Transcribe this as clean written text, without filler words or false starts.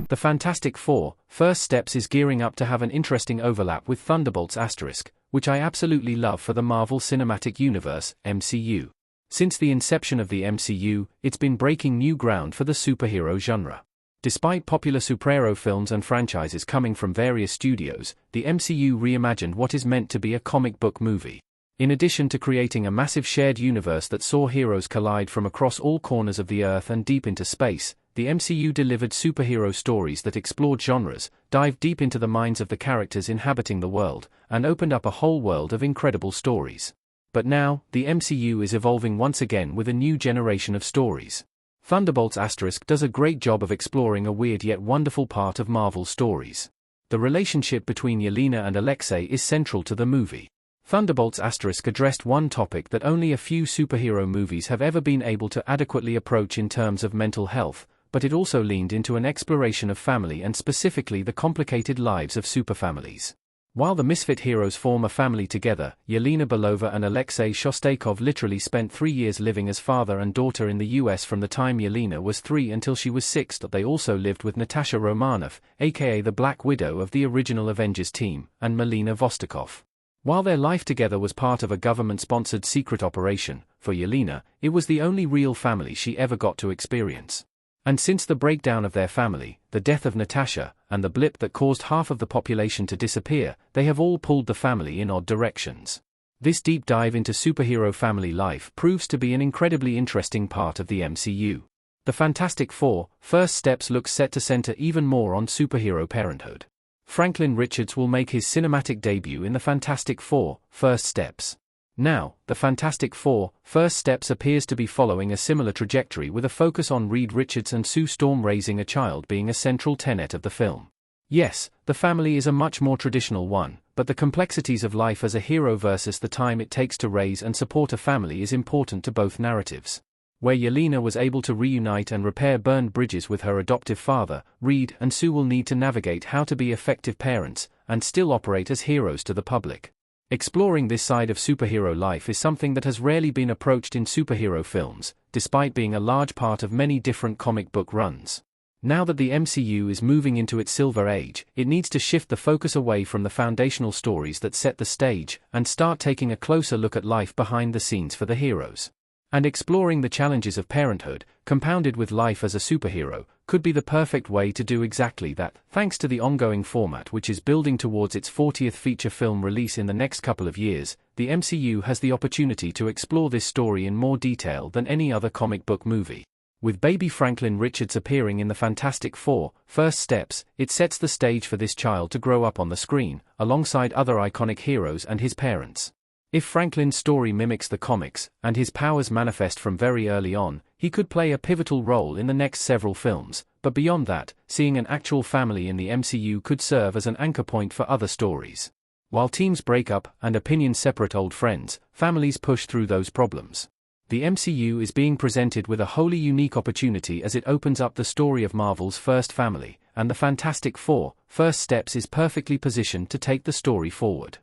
The Fantastic Four, First Steps is gearing up to have an interesting overlap with Thunderbolts*, which I absolutely love for the Marvel Cinematic Universe, MCU. Since the inception of the MCU, it's been breaking new ground for the superhero genre. Despite popular superhero films and franchises coming from various studios, the MCU reimagined what is meant to be a comic book movie. In addition to creating a massive shared universe that saw heroes collide from across all corners of the Earth and deep into space, the MCU delivered superhero stories that explored genres, dived deep into the minds of the characters inhabiting the world, and opened up a whole world of incredible stories. But now, the MCU is evolving once again with a new generation of stories. Thunderbolts*, does a great job of exploring a weird yet wonderful part of Marvel's stories. The relationship between Yelena and Alexei is central to the movie. Thunderbolts*, addressed one topic that only a few superhero movies have ever been able to adequately approach in terms of mental health, but it also leaned into an exploration of family and specifically the complicated lives of superfamilies. While the misfit heroes form a family together, Yelena Belova and Alexei Shostakov literally spent 3 years living as father and daughter in the US from the time Yelena was 3 until she was 6. They also lived with Natasha Romanoff, aka the Black Widow of the original Avengers team, and Melina Vostokov. While their life together was part of a government-sponsored secret operation, for Yelena, it was the only real family she ever got to experience. And since the breakdown of their family, the death of Natasha, and the blip that caused half of the population to disappear, they have all pulled the family in odd directions. This deep dive into superhero family life proves to be an incredibly interesting part of the MCU. The Fantastic Four, First Steps looks set to center even more on superhero parenthood. Franklin Richards will make his cinematic debut in the Fantastic Four, First Steps. Now, the Fantastic Four, First Steps appears to be following a similar trajectory with a focus on Reed Richards and Sue Storm raising a child being a central tenet of the film. Yes, the family is a much more traditional one, but the complexities of life as a hero versus the time it takes to raise and support a family is important to both narratives. Where Yelena was able to reunite and repair burned bridges with her adoptive father, Reed and Sue will need to navigate how to be effective parents, and still operate as heroes to the public. Exploring this side of superhero life is something that has rarely been approached in superhero films, despite being a large part of many different comic book runs. Now that the MCU is moving into its silver age, it needs to shift the focus away from the foundational stories that set the stage, and start taking a closer look at life behind the scenes for the heroes. And exploring the challenges of parenthood, compounded with life as a superhero, could be the perfect way to do exactly that. Thanks to the ongoing format which is building towards its 40th feature film release in the next couple of years, the MCU has the opportunity to explore this story in more detail than any other comic book movie. With baby Franklin Richards appearing in the Fantastic Four, First Steps, it sets the stage for this child to grow up on the screen, alongside other iconic heroes and his parents. If Franklin's story mimics the comics, and his powers manifest from very early on, he could play a pivotal role in the next several films, but beyond that, seeing an actual family in the MCU could serve as an anchor point for other stories. While teams break up and opinions separate old friends, families push through those problems. The MCU is being presented with a wholly unique opportunity as it opens up the story of Marvel's first family, and the Fantastic Four, First Steps is perfectly positioned to take the story forward.